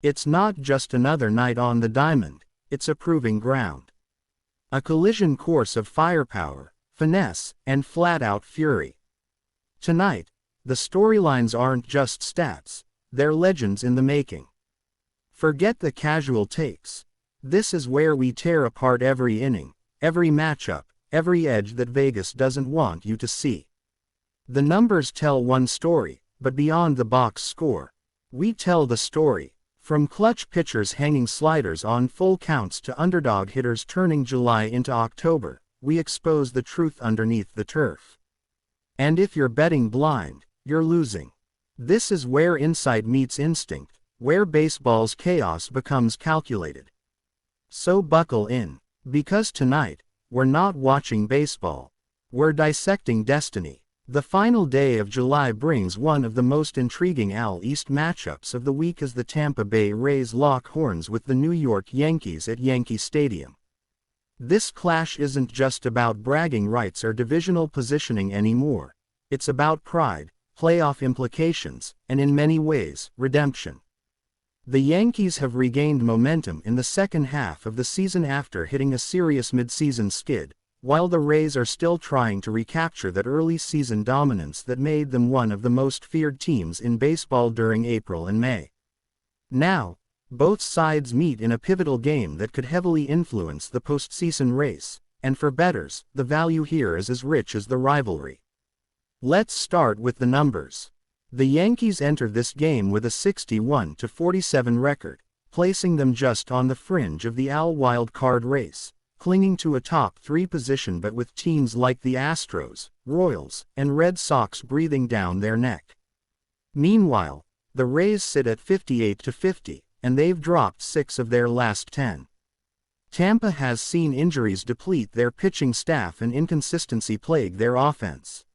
It's not just another night on the diamond, it's a proving ground. A collision course of firepower, finesse, and flat-out fury. Tonight, the storylines aren't just stats, they're legends in the making. Forget the casual takes. This is where we tear apart every inning, every matchup, every edge that Vegas doesn't want you to see. The numbers tell one story, but beyond the box score, we tell the story. From clutch pitchers hanging sliders on full counts to underdog hitters turning July into October, we expose the truth underneath the turf. And if you're betting blind, you're losing. This is where insight meets instinct, where baseball's chaos becomes calculated. So buckle in, because tonight, we're not watching baseball. We're dissecting destiny. The final day of July brings one of the most intriguing AL East matchups of the week as the Tampa Bay Rays lock horns with the New York Yankees at Yankee Stadium. This clash isn't just about bragging rights or divisional positioning anymore. It's about pride, playoff implications, and in many ways, redemption. The Yankees have regained momentum in the second half of the season after hitting a serious midseason skid, while the Rays are still trying to recapture that early season dominance that made them one of the most feared teams in baseball during April and May. Now, both sides meet in a pivotal game that could heavily influence the postseason race, and for bettors, the value here is as rich as the rivalry. Let's start with the numbers. The Yankees enter this game with a 61-47 record, placing them just on the fringe of the AL wild card race, clinging to a top 3 position but with teams like the Astros, Royals, and Red Sox breathing down their neck. Meanwhile, the Rays sit at 58-50, and they've dropped 6 of their last 10. Tampa has seen injuries deplete their pitching staff and inconsistency plague their offense.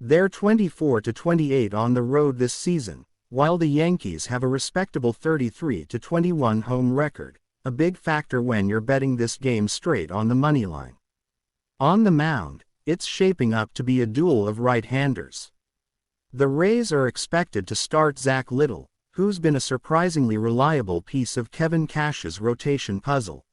They're 24-28 on the road this season, while the Yankees have a respectable 33-21 home record, a big factor when you're betting this game straight on the money line. On the mound, it's shaping up to be a duel of right-handers. The Rays are expected to start Zach Littell, who's been a surprisingly reliable piece of Kevin Cash's rotation puzzle.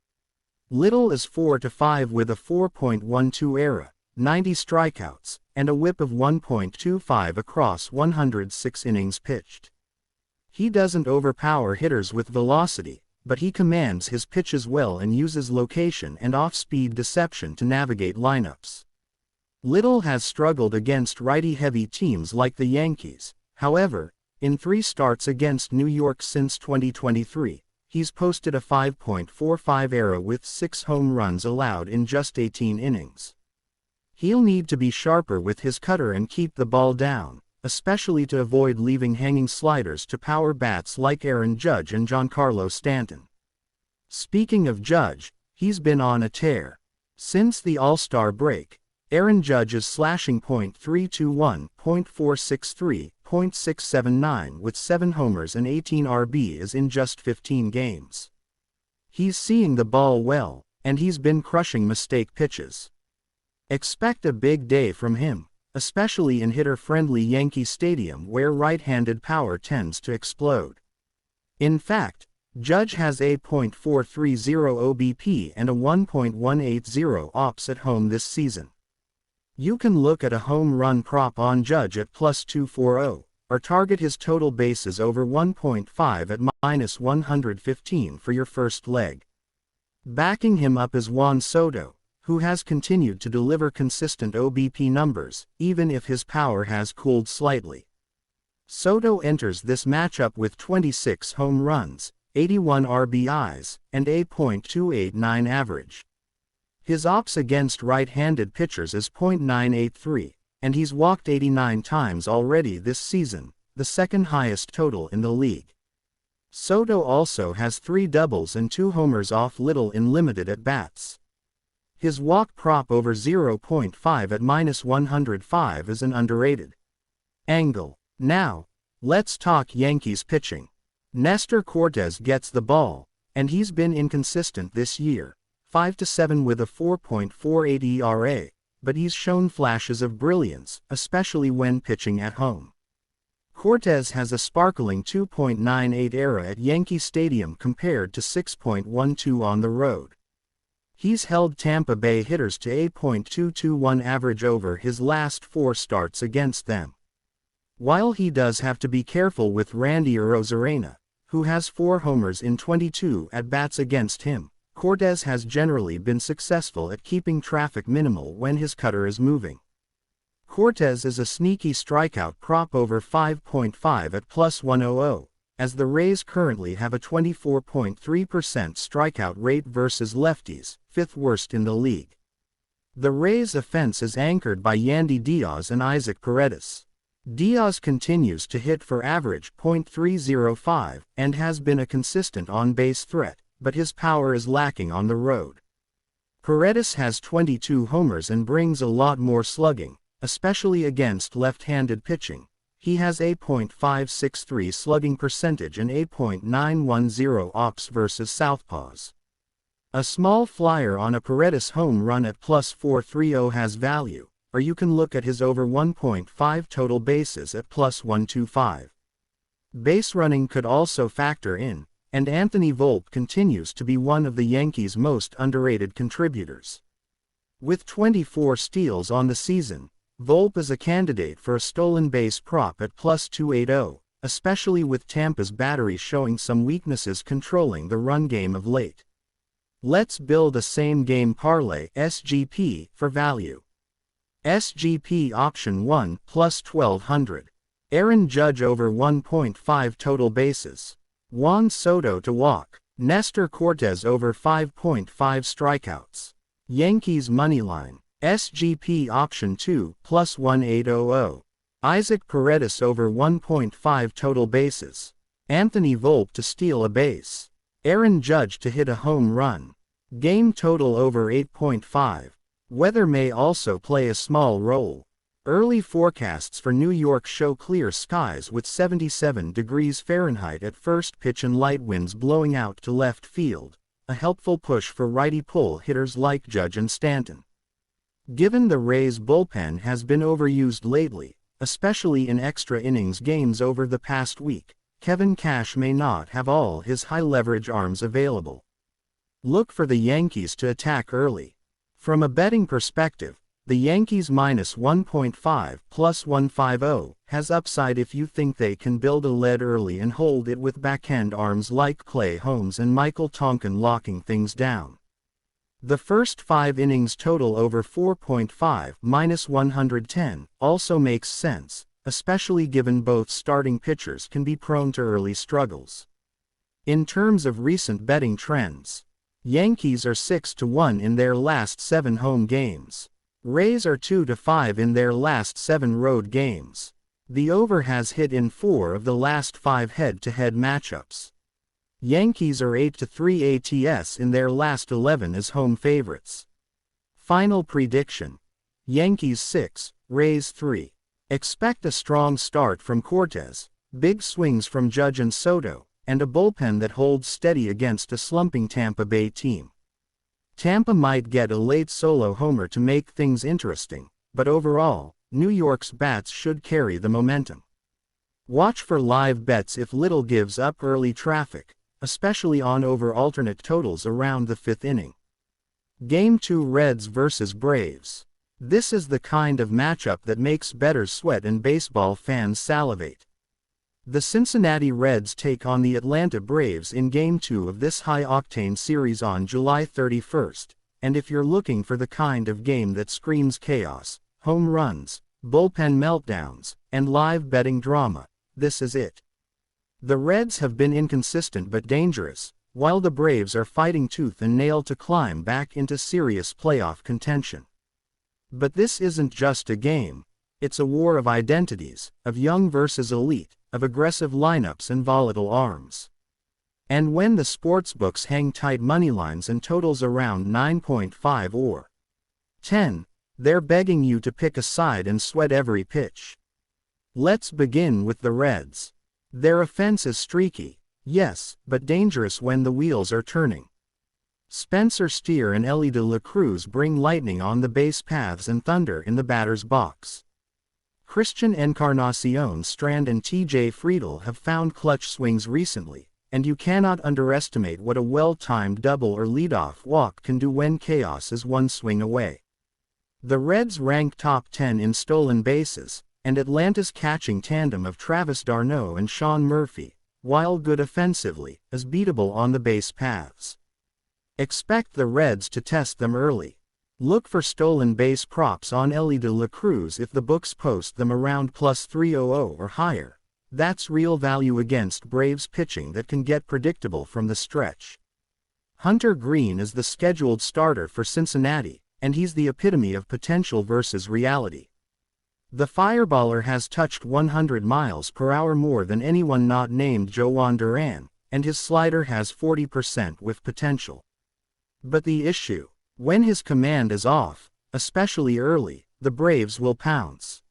Littell is 4-5 with a 4.12 ERA, 90 strikeouts, and a whip of 1.25 across 106 innings pitched. He doesn't overpower hitters with velocity, but he commands his pitches well and uses location and off-speed deception to navigate lineups. Littell has struggled against righty-heavy teams like the Yankees. However, in 3 starts against New York since 2023, he's posted a 5.45 ERA with 6 home runs allowed in just 18 innings. He'll need to be sharper with his cutter and keep the ball down, especially to avoid leaving hanging sliders to power bats like Aaron Judge and Giancarlo Stanton. Speaking of Judge, he's been on a tear. Since the All-Star break, Aaron Judge is slashing .321, .463, .679 with 7 homers and 18 RBIs in just 15 games. He's seeing the ball well, and he's been crushing mistake pitches. Expect a big day from him, especially in hitter-friendly Yankee Stadium where right-handed power tends to explode. In fact, Judge has a .430 OBP and a 1.180 OPS at home this season. You can look at a home run prop on Judge at +240, or target his total bases over 1.5 at -115 for your first leg. Backing him up is Juan Soto, who has continued to deliver consistent OBP numbers, even if his power has cooled slightly. Soto enters this matchup with 26 home runs, 81 RBIs, and a .289 average. His OPS against right-handed pitchers is .983, and he's walked 89 times already this season, the second highest total in the league. Soto also has 3 doubles and 2 homers off Littell in limited at-bats. His walk prop over 0.5 at -105 is an underrated angle. Now, let's talk Yankees pitching. Nestor Cortes gets the ball, and he's been inconsistent this year, 5-7 with a 4.48 ERA, but he's shown flashes of brilliance, especially when pitching at home. Cortes has a sparkling 2.98 ERA at Yankee Stadium compared to 6.12 on the road. He's held Tampa Bay hitters to a .221 average over his last 4 starts against them. While he does have to be careful with Randy Arozarena, who has 4 homers in 22 at-bats against him, Cortes has generally been successful at keeping traffic minimal when his cutter is moving. Cortes is a sneaky strikeout prop over 5.5 at +100, as the Rays currently have a 24.3% strikeout rate versus lefties, 5th worst in the league. The Rays' offense is anchored by Yandy Diaz and Isaac Paredes. Diaz continues to hit for average .305 and has been a consistent on-base threat, but his power is lacking on the road. Paredes has 22 homers and brings a lot more slugging, especially against left-handed pitching. He has a .563 slugging percentage and a .910 ops versus southpaws. A small flyer on a Paredes home run at +430 has value, or you can look at his over 1.5 total bases at +125. Base running could also factor in, and Anthony Volpe continues to be one of the Yankees' most underrated contributors. With 24 steals on the season, Volpe is a candidate for a stolen base prop at +280, especially with Tampa's battery showing some weaknesses controlling the run game of late. Let's build a same-game parlay (SGP) for value. SGP option 1 +1200. Aaron Judge over 1.5 total bases. Juan Soto to walk. Nestor Cortes over 5.5 strikeouts. Yankees moneyline. SGP option 2 +1800. Isaac Paredes over 1.5 total bases. Anthony Volpe to steal a base. Aaron Judge to hit a home run. Game total over 8.5. Weather may also play a small role. Early forecasts for New York show clear skies with 77 degrees Fahrenheit at first pitch and light winds blowing out to left field, a helpful push for righty pull hitters like Judge and Stanton. Given the Rays' bullpen has been overused lately, especially in extra innings games over the past week, Kevin Cash may not have all his high-leverage arms available. Look for the Yankees to attack early. From a betting perspective, the Yankees -1.5 +150 has upside if you think they can build a lead early and hold it with backhand arms like Clay Holmes and Michael Tonkin locking things down. The first 5 innings total over 4.5 -110 also makes sense, especially given both starting pitchers can be prone to early struggles. In terms of recent betting trends, Yankees are 6-1 in their last 7 home games. Rays are 2-5 in their last 7 road games. The over has hit in 4 of the last 5 head-to-head matchups. Yankees are 8-3 ATS in their last 11 as home favorites. Final prediction: Yankees 6, Rays 3. Expect a strong start from Cortes, big swings from Judge and Soto, and a bullpen that holds steady against a slumping Tampa Bay team. Tampa might get a late solo homer to make things interesting, but overall, New York's bats should carry the momentum. Watch for live bets if Little gives up early traffic, especially on over alternate totals around the 5th inning. Game 2: Reds vs. Braves. This is the kind of matchup that makes bettors sweat and baseball fans salivate. The Cincinnati Reds take on the Atlanta Braves in Game 2 of this high-octane series on July 31st, and if you're looking for the kind of game that screams chaos, home runs, bullpen meltdowns, and live betting drama, this is it. The Reds have been inconsistent but dangerous, while the Braves are fighting tooth and nail to climb back into serious playoff contention. But this isn't just a game, it's a war of identities, of young versus elite, of aggressive lineups and volatile arms. And when the sportsbooks hang tight moneylines and totals around 9.5 or 10, they're begging you to pick a side and sweat every pitch. Let's begin with the Reds. Their offense is streaky, yes, but dangerous when the wheels are turning. Spencer Steer and Elly De La Cruz bring lightning on the base paths and thunder in the batter's box. Christian Encarnacion Strand and TJ Friedel have found clutch swings recently, and you cannot underestimate what a well-timed double or leadoff walk can do when chaos is one swing away. The Reds rank top 10 in stolen bases, and Atlanta's catching tandem of Travis d'Arnaud and Sean Murphy, while good offensively, is beatable on the base paths. Expect the Reds to test them early. Look for stolen base props on Elly de la Cruz if the books post them around plus 300 or higher. That's real value against Braves pitching that can get predictable from the stretch. Hunter Greene is the scheduled starter for Cincinnati, and he's the epitome of potential versus reality. The fireballer has touched 100 miles per hour more than anyone not named Joan Duran, and his slider has 40% with potential. But the issue: when his command is off, especially early, the Braves will pounce.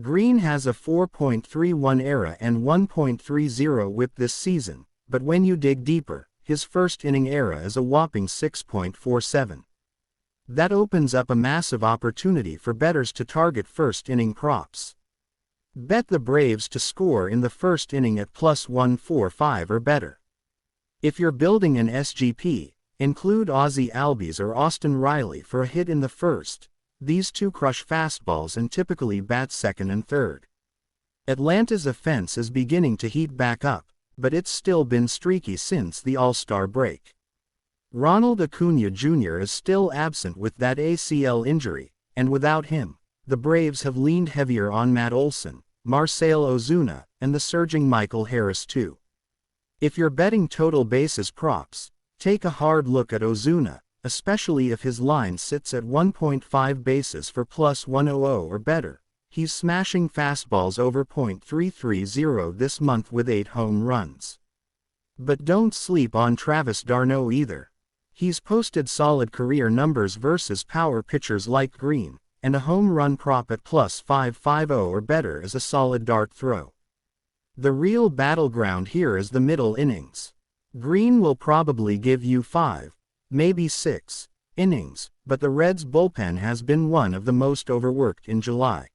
Greene has a 4.31 ERA and 1.30 WHIP this season, but when you dig deeper, his first inning ERA is a whopping 6.47. That opens up a massive opportunity for bettors to target first inning props. Bet the Braves to score in the first inning at plus 145 or better. If you're building an SGP, include Ozzie Albies or Austin Riley for a hit in the first. These two crush fastballs and typically bat second and third. Atlanta's offense is beginning to heat back up, but it's still been streaky since the All-Star break. Ronald Acuna Jr. is still absent with that ACL injury, and without him, the Braves have leaned heavier on Matt Olson, Marcell Ozuna, and the surging Michael Harris too. If you're betting total bases props, take a hard look at Ozuna, especially if his line sits at 1.5 bases for plus 100 or better. He's smashing fastballs over .330 this month with 8 home runs. But don't sleep on Travis d'Arnaud either. He's posted solid career numbers versus power pitchers like Greene, and a home run prop at plus 550 or better is a solid dart throw. The real battleground here is the middle innings. Greene will probably give you 5, maybe 6 innings, but the Reds' bullpen has been one of the most overworked in July.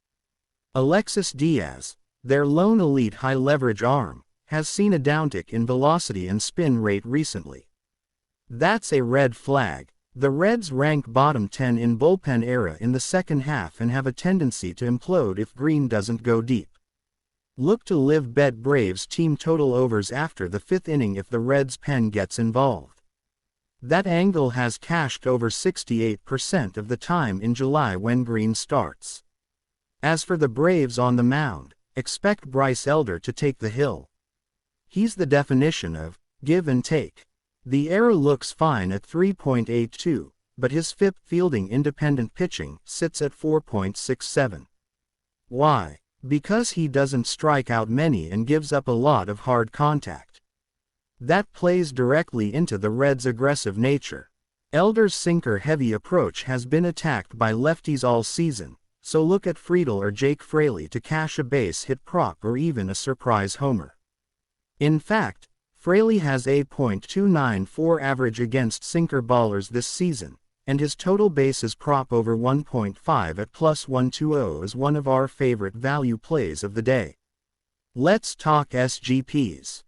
Alexis Diaz, their lone elite high-leverage arm, has seen a downtick in velocity and spin rate recently. That's a red flag. The Reds rank bottom 10 in bullpen era in the second half and have a tendency to implode if Greene doesn't go deep. Look to live bet Braves team total overs after the 5th inning if the Reds' pen gets involved. That angle has cashed over 68% of the time in July when Greene starts. As for the Braves on the mound, expect Bryce Elder to take the hill. He's the definition of give and take. The ERA looks fine at 3.82, but his FIP fielding independent pitching sits at 4.67. Why? Because he doesn't strike out many and gives up a lot of hard contact. That plays directly into the Reds' aggressive nature. Elder's sinker-heavy approach has been attacked by lefties all season, so look at Friedel or Jake Fraley to cash a base hit prop or even a surprise homer. In fact, Fraley has a .294 average against sinker ballers this season, and his total bases prop over 1.5 at plus 120 is one of our favorite value plays of the day. Let's talk SGPs.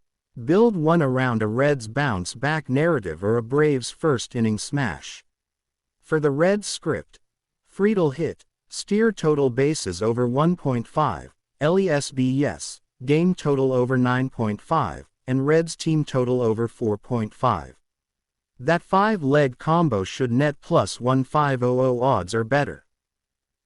Build one around a Reds bounce-back narrative or a Braves first-inning smash. For the Reds script, Friedel hit, steer total bases over 1.5, LESB yes, game total over 9.5, and Reds team total over 4.5. That 5-leg combo should net plus 1500 odds or better.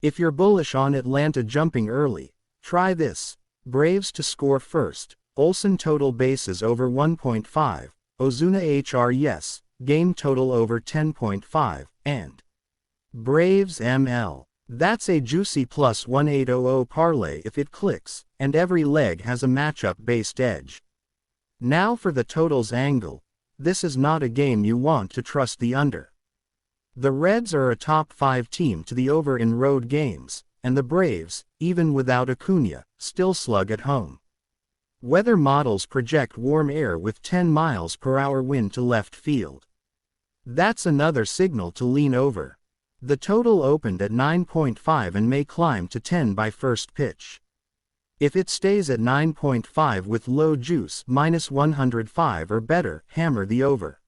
If you're bullish on Atlanta jumping early, try this: Braves to score first, Olson total bases over 1.5, Ozuna HR yes, game total over 10.5, and Braves ML. That's a juicy plus 1800 parlay if it clicks, and every leg has a matchup-based edge. Now for the totals angle. This is not a game you want to trust the under. The Reds are a top 5 team to the over in road games, and the Braves, even without Acuna, still slug at home. Weather models project warm air with 10 miles per hour wind to left field. That's another signal to lean over. The total opened at 9.5 and may climb to 10 by first pitch. If it stays at 9.5 with low juice -105 or better, hammer the over.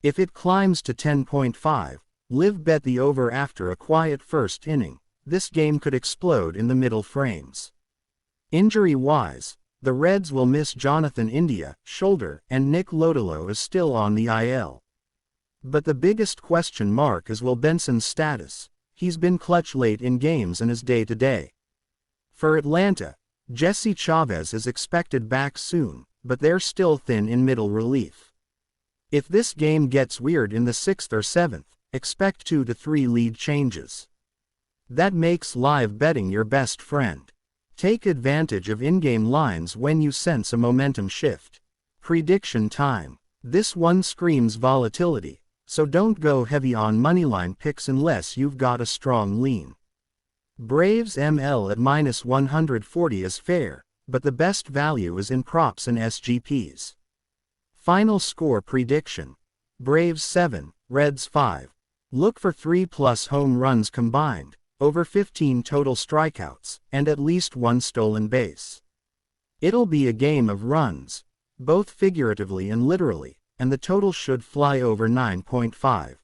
If it climbs to 10.5, live bet the over after a quiet first inning. This game could explode in the middle frames. Injury-wise, the Reds will miss Jonathan India, shoulder, and Nick Lodolo is still on the IL. But the biggest question mark is Will Benson's status. He's been clutch late in games and is day-to-day. For Atlanta, Jesse Chavez is expected back soon, but they're still thin in middle relief. If this game gets weird in the 6th or 7th, expect 2 to 3 lead changes. That makes live betting your best friend. Take advantage of in-game lines when you sense a momentum shift. Prediction time. This one screams volatility, so don't go heavy on moneyline picks unless you've got a strong lean. Braves ML at -140 is fair, but the best value is in props and SGPs. Final score prediction. Braves 7, Reds 5. Look for 3+ home runs combined, over 15 total strikeouts, and at least 1 stolen base. It'll be a game of runs, both figuratively and literally, and the total should fly over 9.5.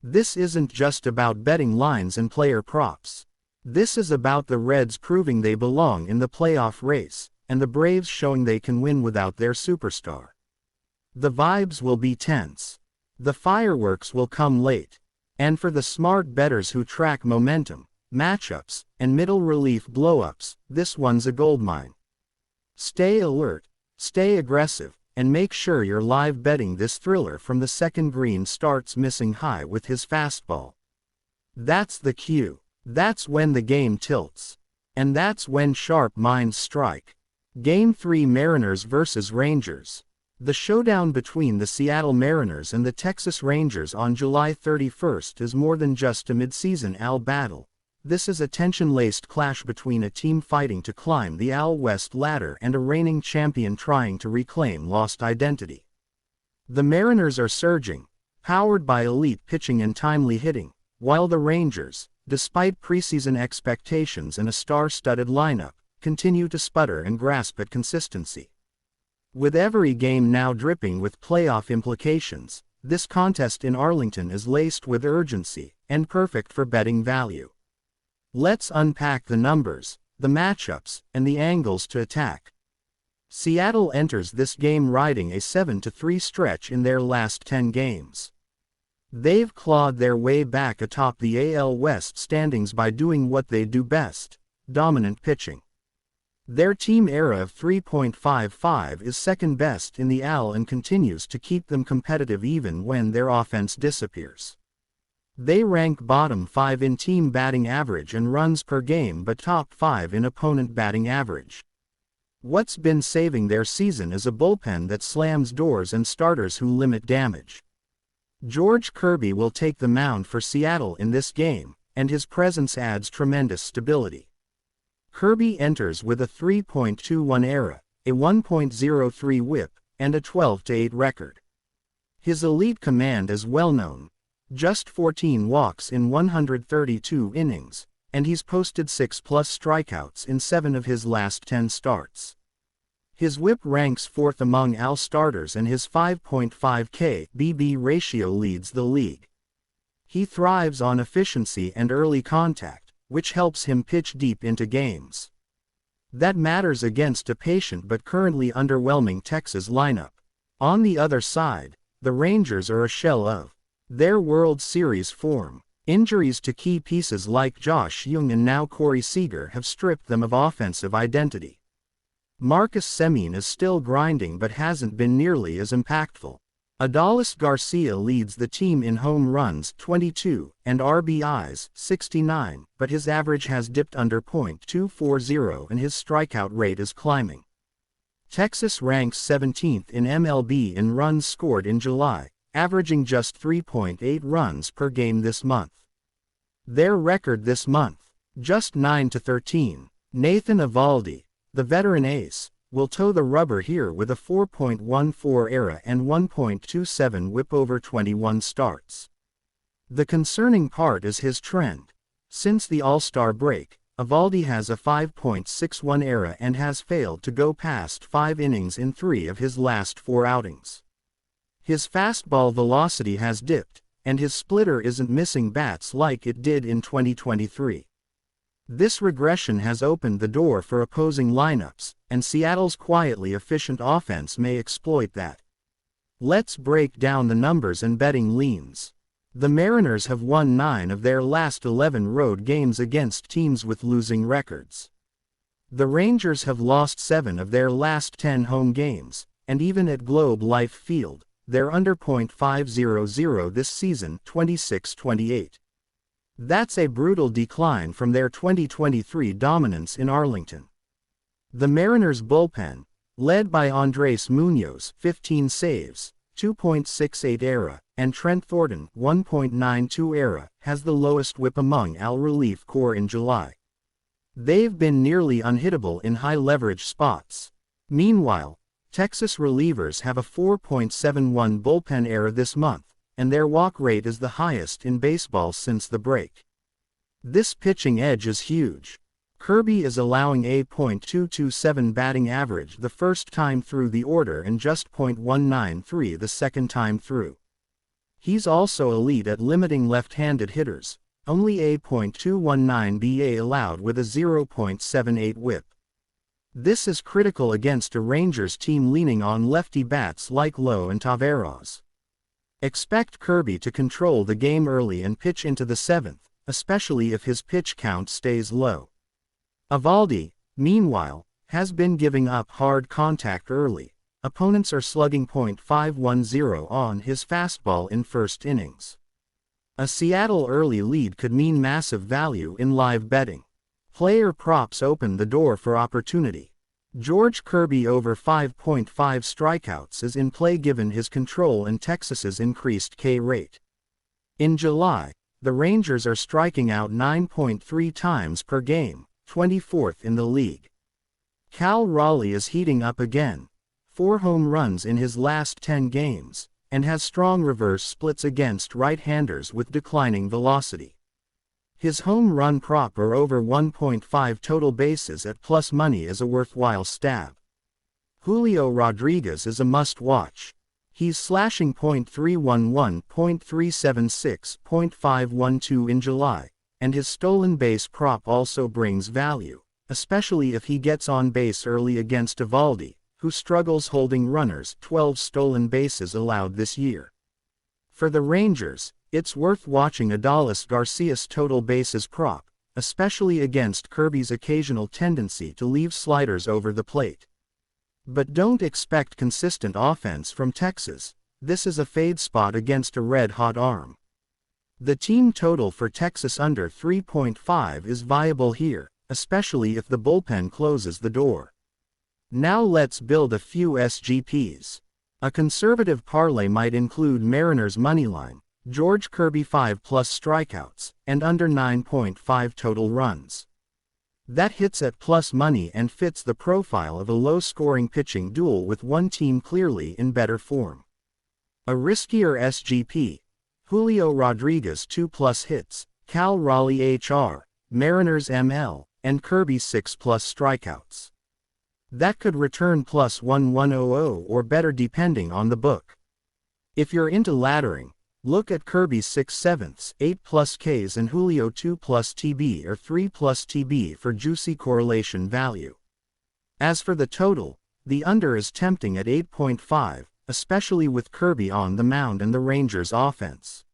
This isn't just about betting lines and player props. This is about the Reds proving they belong in the playoff race, and the Braves showing they can win without their superstar. The vibes will be tense. The fireworks will come late. And for the smart bettors who track momentum, matchups, and middle relief blowups, this one's a goldmine. Stay alert, stay aggressive, and make sure you're live betting this thriller from the second Green starts missing high with his fastball. That's the cue. That's when the game tilts. And that's when sharp minds strike. Game 3 Mariners vs. Rangers. The showdown between the Seattle Mariners and the Texas Rangers on July 31st is more than just a midseason AL battle. This is a tension-laced clash between a team fighting to climb the AL West ladder and a reigning champion trying to reclaim lost identity. The Mariners are surging, powered by elite pitching and timely hitting, while the Rangers, despite preseason expectations and a star-studded lineup, continue to sputter and grasp at consistency. With every game now dripping with playoff implications, this contest in Arlington is laced with urgency and perfect for betting value. Let's unpack the numbers, the matchups, and the angles to attack. Seattle enters this game riding a 7-3 stretch in their last 10 games. They've clawed their way back atop the AL West standings by doing what they do best: dominant pitching. Their team ERA of 3.55 is second best in the AL and continues to keep them competitive even when their offense disappears. They rank bottom 5 in team batting average and runs per game but top 5 in opponent batting average. What's been saving their season is a bullpen that slams doors and starters who limit damage. George Kirby will take the mound for Seattle in this game, and his presence adds tremendous stability. Kirby enters with a 3.21 ERA, a 1.03 WHIP, and a 12-8 record. His elite command is well known. Just 14 walks in 132 innings, and he's posted 6+ strikeouts in 7 of his last 10 starts. His WHIP ranks 4th among AL starters and his 5.5 K/BB ratio leads the league. He thrives on efficiency and early contact, which helps him pitch deep into games. That matters against a patient but currently underwhelming Texas lineup. On the other side, the Rangers are a shell of their World Series form. Injuries to key pieces like Josh Jung and now Corey Seager have stripped them of offensive identity. Marcus Semien is still grinding but hasn't been nearly as impactful. Adolis Garcia leads the team in home runs 22 and RBIs 69, but his average has dipped under .240 and his strikeout rate is climbing. Texas ranks 17th in MLB in runs scored in July, averaging just 3.8 runs per game this month. Their record this month, just 9-13. Nathan Eovaldi, the veteran ace, will toe the rubber here with a 4.14 ERA and 1.27 WHIP over 21 starts. The concerning part is his trend. Since the All-Star break, Eovaldi has a 5.61 ERA and has failed to go past 5 innings in 3 of his last 4 outings. His fastball velocity has dipped, and his splitter isn't missing bats like it did in 2023. This regression has opened the door for opposing lineups, and Seattle's quietly efficient offense may exploit that. Let's break down the numbers and betting leans. The Mariners have won 9 of their last 11 road games against teams with losing records. The Rangers have lost 7 of their last 10 home games, and even at Globe Life Field, they're under .500 this season, 26-28. That's a brutal decline from their 2023 dominance in Arlington. The Mariners' bullpen, led by Andres Munoz, 15 saves, 2.68 ERA, and Trent Thornton, 1.92 ERA, has the lowest WHIP among AL relief corps in July. They've been nearly unhittable in high-leverage spots. Meanwhile, Texas relievers have a 4.71 bullpen ERA this month, and their walk rate is the highest in baseball since the break. This pitching edge is huge. Kirby is allowing a .227 batting average the first time through the order and just .193 the second time through. He's also elite at limiting left-handed hitters, only a .219 BA allowed with a 0.78 WHIP. This is critical against a Rangers team leaning on lefty bats like Lowe and Taveras. Expect Kirby to control the game early and pitch into the 7th, especially if his pitch count stays low. Eovaldi, meanwhile, has been giving up hard contact early. Opponents are slugging .510 on his fastball in first innings. A Seattle early lead could mean massive value in live betting. Player props open the door for opportunity. George Kirby over 5.5 strikeouts is in play given his control and Texas's increased K rate. In July, the Rangers are striking out 9.3 times per game, 24th in the league. Cal Raleigh is heating up again, 4 home runs in his last 10 games, and has strong reverse splits against right-handers with declining velocity. His home run prop or over 1.5 total bases at plus money is a worthwhile stab. Julio Rodriguez is a must-watch. He's slashing .311, .376, .512 in July, and his stolen base prop also brings value, especially if he gets on base early against Eovaldi, who struggles holding runners, 12 stolen bases allowed this year. For the Rangers, it's worth watching Adolis Garcia's total bases prop, especially against Kirby's occasional tendency to leave sliders over the plate. But don't expect consistent offense from Texas. This is a fade spot against a red-hot arm. The team total for Texas under 3.5 is viable here, especially if the bullpen closes the door. Now let's build a few SGPs. A conservative parlay might include Mariners moneyline, George Kirby 5+ strikeouts, and under 9.5 total runs. That hits at plus money and fits the profile of a low-scoring pitching duel with one team clearly in better form. A riskier SGP, Julio Rodriguez 2+ hits, Cal Raleigh HR, Mariners ML, and Kirby 6+ strikeouts. That could return plus 1100 or better depending on the book. If you're into laddering, look at Kirby's 6/7, 8+ Ks and Julio 2+ TB or 3+ TB for juicy correlation value. As for the total, the under is tempting at 8.5, especially with Kirby on the mound and the Rangers' offense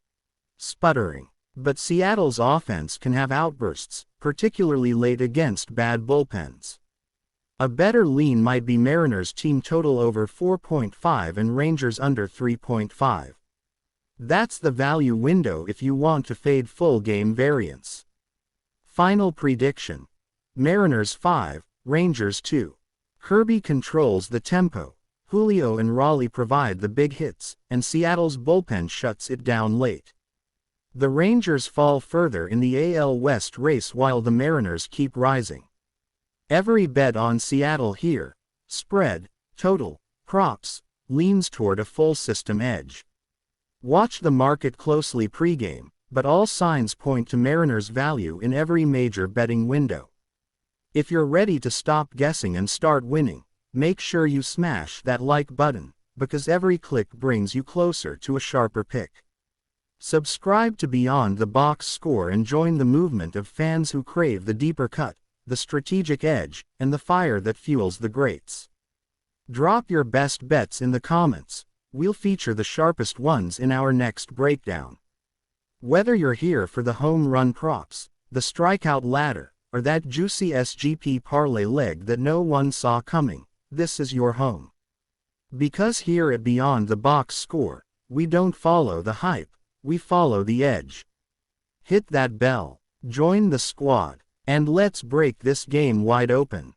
sputtering. But Seattle's offense can have outbursts, particularly late against bad bullpens. A better lean might be Mariners team total over 4.5 and Rangers under 3.5. That's the value window if you want to fade full game variance. Final prediction. Mariners 5, Rangers 2. Kirby controls the tempo, Julio and Raleigh provide the big hits, and Seattle's bullpen shuts it down late. The Rangers fall further in the AL West race while the Mariners keep rising. Every bet on Seattle here, spread, total, props, leans toward a full system edge. Watch the market closely pregame, but all signs point to Mariners' value in every major betting window. If you're ready to stop guessing and start winning, make sure you smash that like button, because every click brings you closer to a sharper pick. Subscribe to Beyond the Box Score and join the movement of fans who crave the deeper cut, the strategic edge, and the fire that fuels the greats. Drop your best bets in the comments. We'll feature the sharpest ones in our next breakdown. Whether you're here for the home run props, the strikeout ladder, or that juicy SGP parlay leg that no one saw coming, this is your home. Because here at Beyond the Box Score, we don't follow the hype, we follow the edge. Hit that bell, join the squad, and let's break this game wide open.